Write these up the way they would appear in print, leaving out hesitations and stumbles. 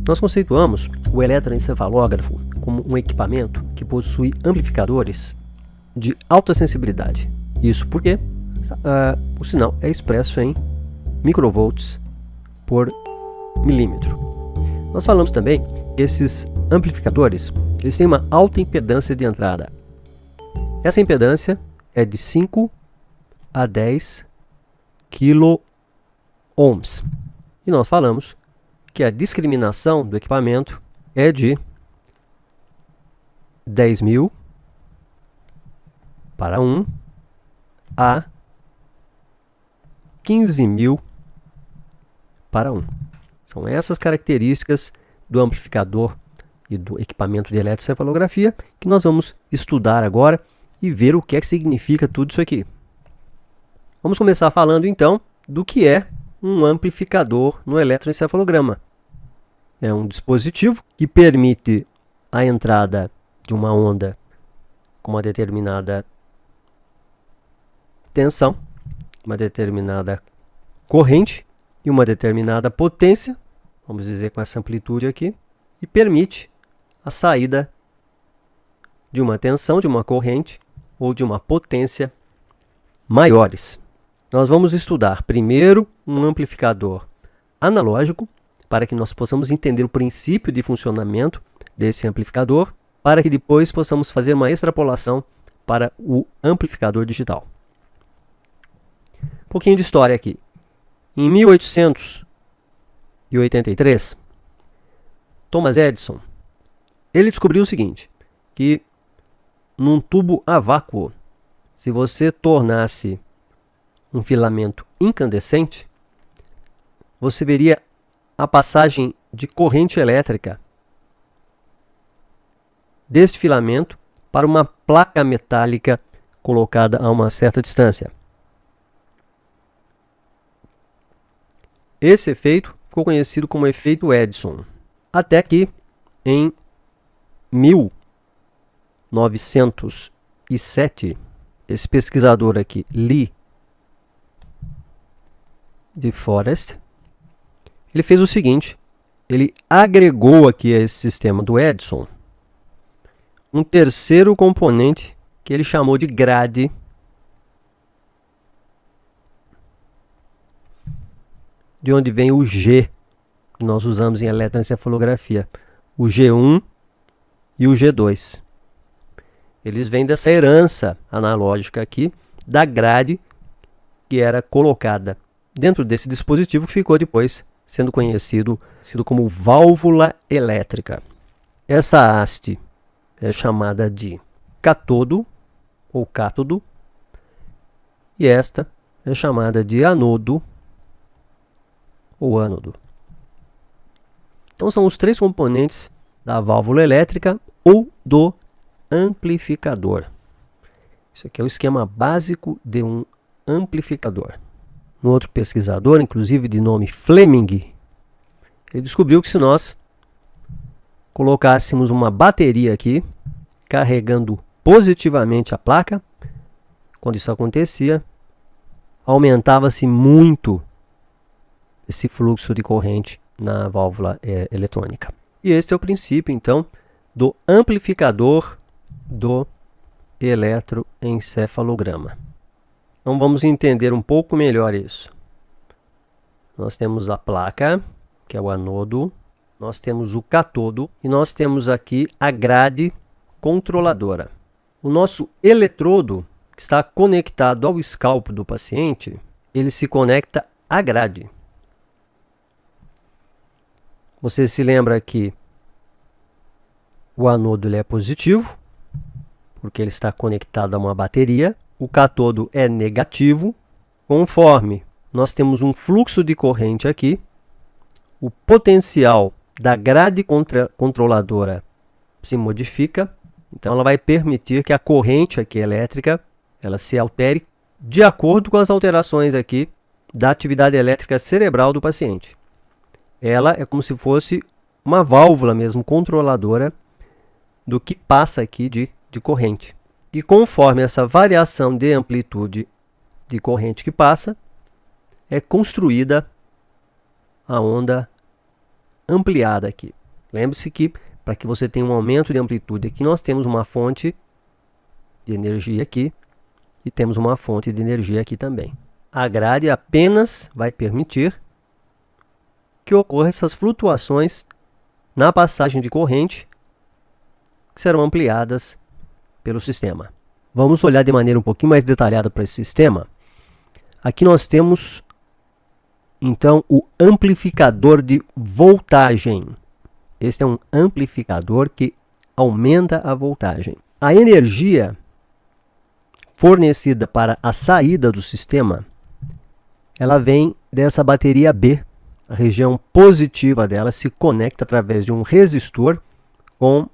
Nós conceituamos o eletroencefalógrafo como um equipamento que possui amplificadores de alta sensibilidade. Isso porque o sinal é expresso em microvolts por milímetro. Nós falamos também que esses amplificadores eles têm uma alta impedância de entrada. Essa impedância é de 5 a 10 kΩ. E nós falamos que a discriminação do equipamento é de 10.000 para 1 a 15.000 para 1. São essas características do amplificador e do equipamento de eletroencefalografia que nós vamos estudar agora e ver o que é que significa tudo isso aqui. Vamos começar falando então do que é um amplificador no eletroencefalograma. É um dispositivo que permite a entrada de uma onda com uma determinada tensão, uma determinada corrente e uma determinada potência, vamos dizer com essa amplitude aqui, e permite a saída de uma tensão, de uma corrente ou de uma potência maiores. Nós vamos estudar primeiro um amplificador analógico, para que nós possamos entender o princípio de funcionamento desse amplificador, para que depois possamos fazer uma extrapolação para o amplificador digital. Um pouquinho de história aqui. Em 1883, Thomas Edison ele descobriu o seguinte, que num tubo a vácuo, se você tornasse um filamento incandescente, você veria a passagem de corrente elétrica deste filamento para uma placa metálica colocada a uma certa distância. Esse efeito ficou conhecido como efeito Edison, até que em 1907, esse pesquisador aqui, Lee de Forest, ele fez o seguinte, ele agregou aqui a esse sistema do Edison um terceiro componente que ele chamou de grade, de onde vem o G, que nós usamos em eletroencefalografia, o G1 e o G2. Eles vêm dessa herança analógica aqui, da grade que era colocada dentro desse dispositivo que ficou depois sendo conhecido como válvula elétrica. Essa haste é chamada de catodo ou cátodo e esta é chamada de anodo ou ânodo. Então são os três componentes da válvula elétrica ou do amplificador. Isso aqui é o esquema básico de um amplificador. Um outro pesquisador, inclusive de nome Fleming, ele descobriu que se nós colocássemos uma bateria aqui, carregando positivamente a placa, quando isso acontecia, aumentava-se muito esse fluxo de corrente na válvula eletrônica. E este é o princípio, então, do amplificador do eletroencefalograma. Então vamos entender um pouco melhor isso. Nós temos a placa, que é o anodo, nós temos o catodo e nós temos aqui a grade controladora. O nosso eletrodo, que está conectado ao escalpo do paciente, ele se conecta à grade. Você se lembra que o anodo ele é positivo, porque ele está conectado a uma bateria. O catodo é negativo. Conforme nós temos um fluxo de corrente aqui, o potencial da grade controladora se modifica. Então ela vai permitir que a corrente aqui elétrica ela se altere de acordo com as alterações aqui da atividade elétrica cerebral do paciente. Ela é como se fosse uma válvula mesmo controladora do que passa aqui de corrente. E conforme essa variação de amplitude de corrente que passa, é construída a onda ampliada aqui. Lembre-se que para que você tenha um aumento de amplitude aqui, nós temos uma fonte de energia aqui e temos uma fonte de energia aqui também. A grade apenas vai permitir que ocorram essas flutuações na passagem de corrente que serão ampliadas pelo sistema. Vamos olhar de maneira um pouquinho mais detalhada para esse sistema. Aqui nós temos, então, o amplificador de voltagem. Este é um amplificador que aumenta a voltagem. A energia fornecida para a saída do sistema, ela vem dessa bateria B. A região positiva dela se conecta através de um resistor com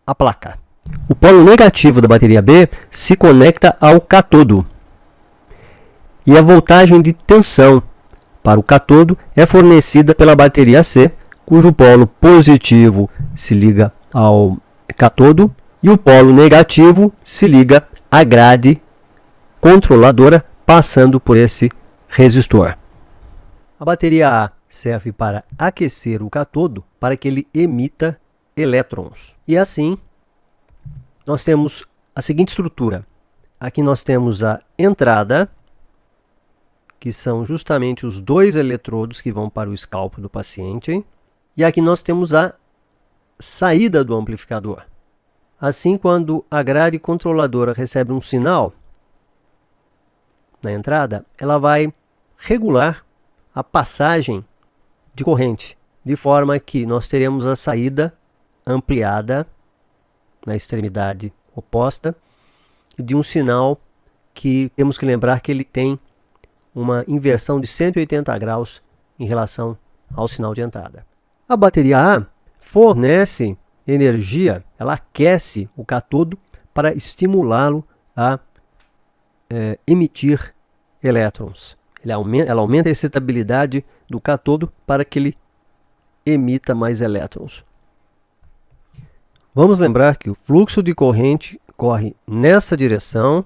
a placa. O polo negativo da bateria B se conecta ao catodo. E a voltagem de tensão para o catodo é fornecida pela bateria C, cujo polo positivo se liga ao catodo e o polo negativo se liga à grade controladora passando por esse resistor. A bateria A serve para aquecer o catodo para que ele emita elétrons. E assim, nós temos a seguinte estrutura. Aqui nós temos a entrada, que são justamente os 2 eletrodos que vão para o escalpo do paciente. E aqui nós temos a saída do amplificador. Assim, quando a grade controladora recebe um sinal na entrada, ela vai regular a passagem de corrente, de forma que nós teremos a saída ampliada na extremidade oposta de um sinal que temos que lembrar que ele tem uma inversão de 180 graus em relação ao sinal de entrada. A bateria A fornece energia, ela aquece o catodo para estimulá-lo a emitir elétrons. Ela aumenta a excitabilidade do catodo para que ele emita mais elétrons. Vamos lembrar que o fluxo de corrente corre nessa direção,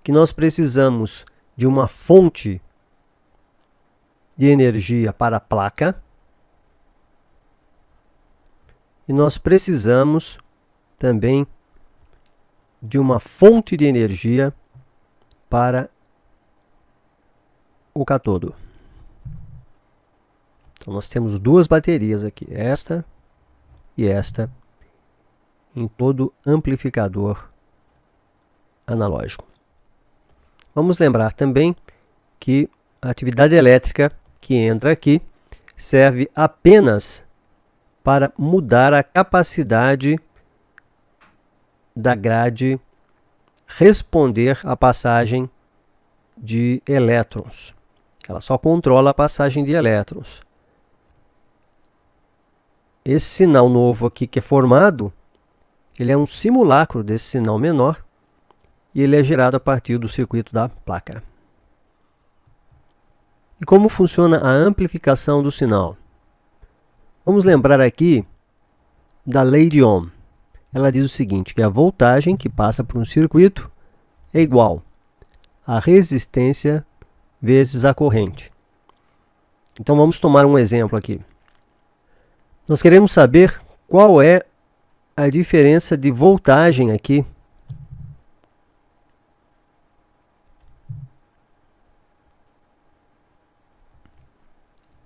que nós precisamos de uma fonte de energia para a placa e nós precisamos também de uma fonte de energia para o catodo. Então nós temos 2 baterias aqui, esta e esta, em todo amplificador analógico. Vamos lembrar também que a atividade elétrica que entra aqui serve apenas para mudar a capacidade da grade responder à passagem de elétrons. Ela só controla a passagem de elétrons. Esse sinal novo aqui que é formado, ele é um simulacro desse sinal menor e ele é gerado a partir do circuito da placa. E como funciona a amplificação do sinal? Vamos lembrar aqui da lei de Ohm. Ela diz o seguinte, que a voltagem que passa por um circuito é igual a resistência vezes a corrente. Então vamos tomar um exemplo aqui. Nós queremos saber qual é a diferença de voltagem aqui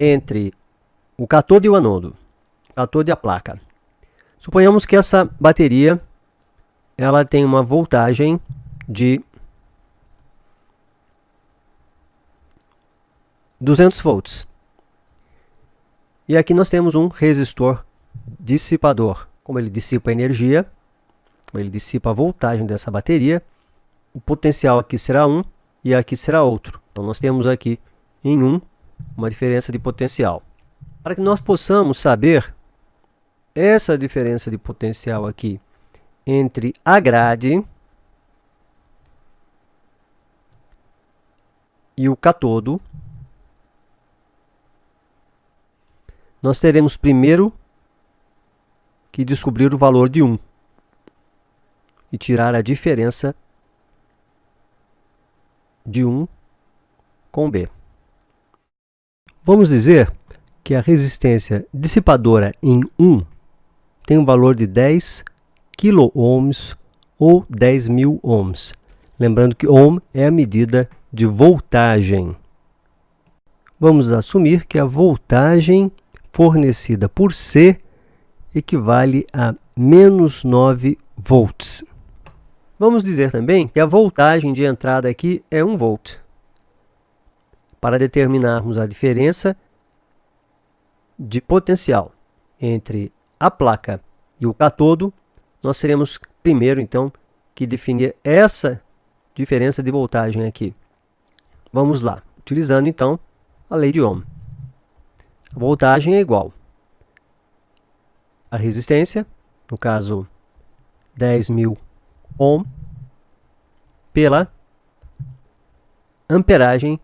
entre o catodo e o anodo, o catodo e a placa. Suponhamos que essa bateria ela tem uma voltagem de 200 volts. E aqui nós temos um resistor dissipador. Como ele dissipa a energia, ele dissipa a voltagem dessa bateria, o potencial aqui será 1 e aqui será outro. Então nós temos aqui em 1 uma diferença de potencial. Para que nós possamos saber essa diferença de potencial aqui entre a grade e o catodo, nós teremos primeiro que descobrir o valor de 1 e tirar a diferença de 1 com B. Vamos dizer que a resistência dissipadora em 1 tem um valor de 10 kΩ ou 10.000 ohms. Lembrando que ohm é a medida de voltagem. Vamos assumir que a voltagem fornecida por C equivale a menos 9 volts. Vamos dizer também que a voltagem de entrada aqui é 1 volt. Para determinarmos a diferença de potencial entre a placa e o catodo, nós teremos primeiro, então, que definir essa diferença de voltagem aqui. Vamos lá, utilizando, então, a lei de Ohm. A voltagem é igual à resistência, no caso, 10.000 ohm, pela amperagem,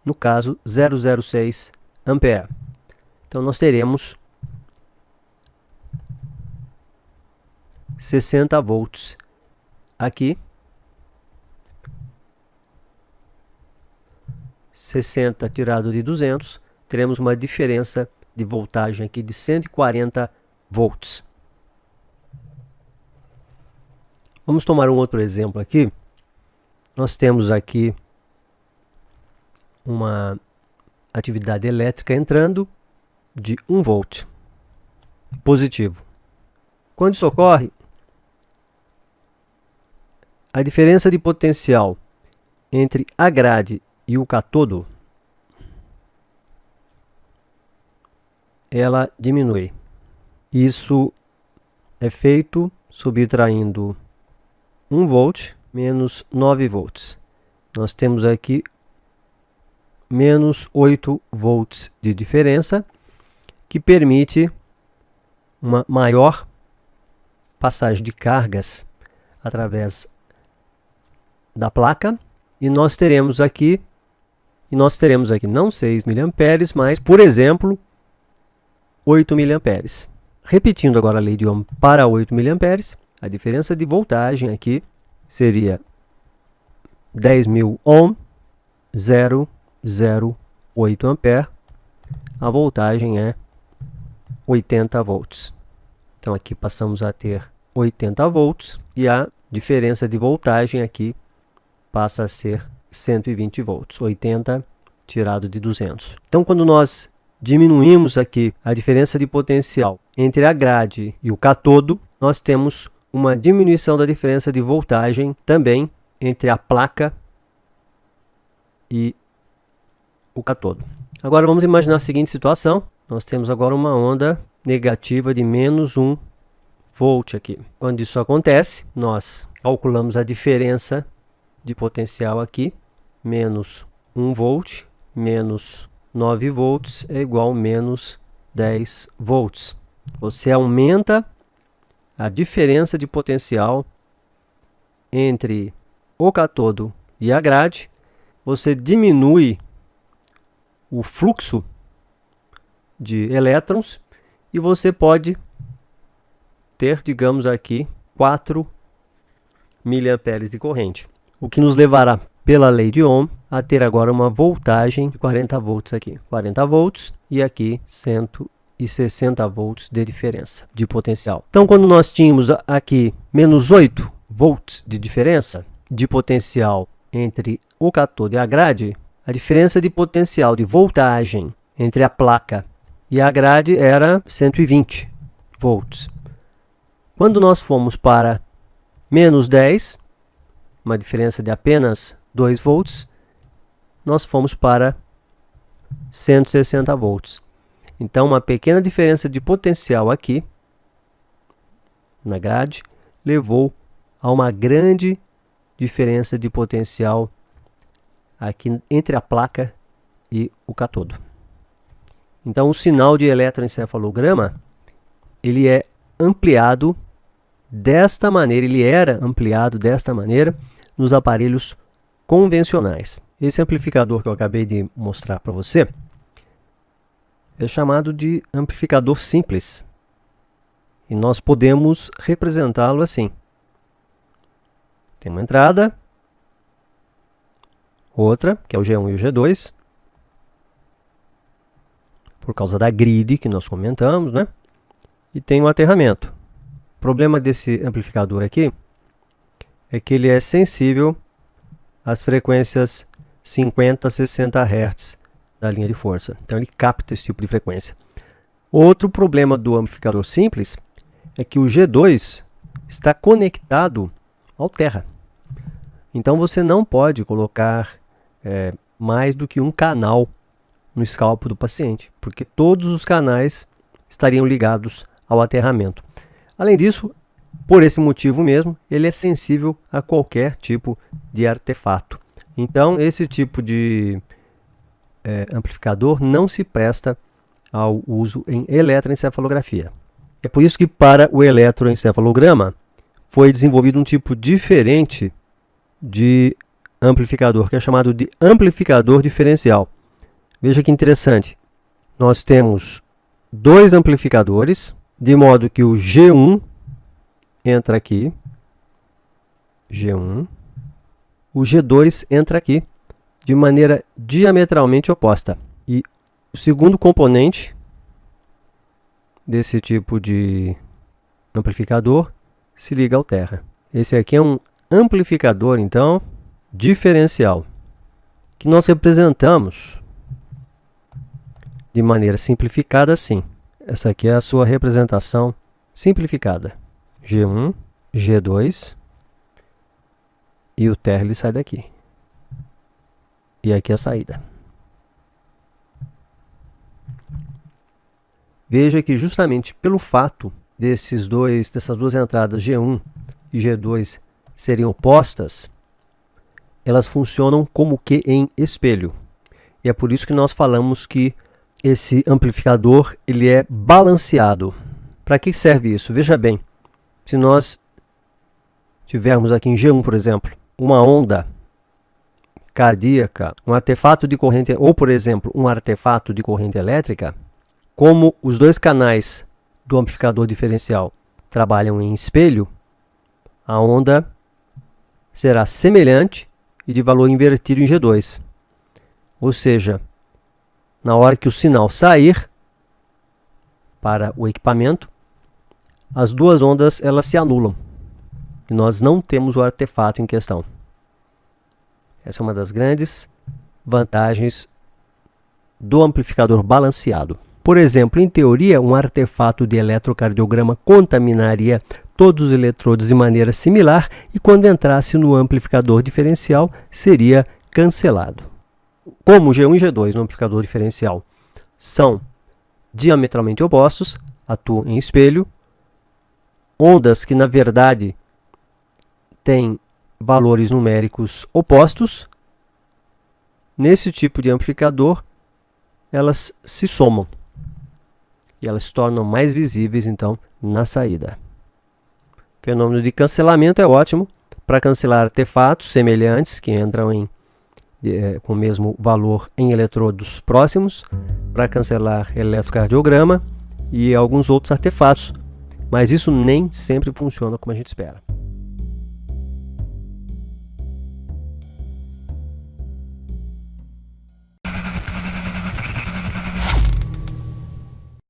no caso, 0,06 ampere. Então, nós teremos 60 volts aqui. 60 tirado de 200, teremos uma diferença de voltagem aqui de 140 volts. Vamos tomar um outro exemplo aqui. Nós temos aqui uma atividade elétrica entrando de 1 volt positivo. Quando isso ocorre, a diferença de potencial entre a grade e o catodo, ela diminui. Isso é feito subtraindo 1 volt menos 9 volts. Nós temos aqui menos 8 volts de diferença, que permite uma maior passagem de cargas através da placa, e nós teremos aqui não 6 mA, mas, por exemplo, 8 mA. Repetindo agora a lei de Ohm para 8 mA, a diferença de voltagem aqui seria 10.000 ohm, 0,08 ampere. A voltagem é 80 volts. Então aqui passamos a ter 80 volts e a diferença de voltagem aqui passa a ser 120 volts, 80 tirado de 200. Então, quando nós diminuímos aqui a diferença de potencial entre a grade e o catodo, nós temos uma diminuição da diferença de voltagem também entre a placa e o catodo. Agora vamos imaginar a seguinte situação. Nós temos agora uma onda negativa de menos 1 volt aqui. Quando isso acontece, nós calculamos a diferença de potencial aqui, menos 1 volt, menos 9 volts é igual a menos 10 volts. Você aumenta a diferença de potencial entre o catodo e a grade, você diminui o fluxo de elétrons e você pode ter, digamos aqui, 4 miliamperes de corrente, o que nos levará pela lei de Ohm a ter agora uma voltagem de 40 volts aqui, 40 volts e aqui 160 volts de diferença de potencial. Então, quando nós tínhamos aqui menos 8 volts de diferença de potencial entre o catodo e a grade, a diferença de potencial de voltagem entre a placa e a grade era 120 volts. Quando nós fomos para menos 10, uma diferença de apenas 2 volts, nós fomos para 160 volts. Então, uma pequena diferença de potencial aqui na grade levou a uma grande diferença de potencial aqui entre a placa e o catodo. Então, o sinal de eletroencefalograma ele é ampliado desta maneira, ele era ampliado desta maneira nos aparelhos convencionais. Esse amplificador que eu acabei de mostrar para você é chamado de amplificador simples. E nós podemos representá-lo assim. Tem uma entrada, outra, que é o G1 e o G2. por causa da grid que nós comentamos, né? E tem o aterramento. O problema desse amplificador aqui é que ele é sensível às frequências 50 a 60 Hz da linha de força. Então ele capta esse tipo de frequência. Outro problema do amplificador simples é que o G2 está conectado ao terra. Então você não pode colocar mais do que um canal no scalpo do paciente, porque todos os canais estariam ligados ao aterramento. Além disso, por esse motivo mesmo, ele é sensível a qualquer tipo de artefato. Então, esse tipo de amplificador não se presta ao uso em eletroencefalografia. É por isso que para o eletroencefalograma foi desenvolvido um tipo diferente de amplificador, que é chamado de amplificador diferencial. Veja que interessante. Nós temos dois amplificadores, de modo que o G1 entra aqui, G1, o G2 entra aqui, de maneira diametralmente oposta. E o segundo componente desse tipo de amplificador se liga ao terra. Esse aqui é um amplificador, então, diferencial, que nós representamos de maneira simplificada assim. Essa aqui é a sua representação simplificada. G1, G2 e o terra ele sai daqui. E aqui é a saída. Veja que justamente pelo fato dessas duas entradas G1 e G2 serem opostas, elas funcionam como que em espelho. E é por isso que nós falamos que esse amplificador ele é balanceado. Para que serve isso? Veja bem, se nós tivermos aqui em G1, por exemplo, uma onda cardíaca, um artefato de corrente, ou por exemplo, um artefato de corrente elétrica, como os dois canais do amplificador diferencial trabalham em espelho, a onda será semelhante e de valor invertido em G2. Ou seja, na hora que o sinal sair para o equipamento, as duas ondas elas se anulam e nós não temos o artefato em questão. Essa é uma das grandes vantagens do amplificador balanceado. Por exemplo, em teoria, um artefato de eletrocardiograma contaminaria todos os eletrodos de maneira similar e quando entrasse no amplificador diferencial seria cancelado. Como G1 e G2 no amplificador diferencial são diametralmente opostos, atuam em espelho, ondas que na verdade têm valores numéricos opostos, nesse tipo de amplificador elas se somam e elas se tornam mais visíveis então na saída. O fenômeno de cancelamento é ótimo para cancelar artefatos semelhantes que entram com o mesmo valor em eletrodos próximos, para cancelar eletrocardiograma e alguns outros artefatos, mas isso nem sempre funciona como a gente espera.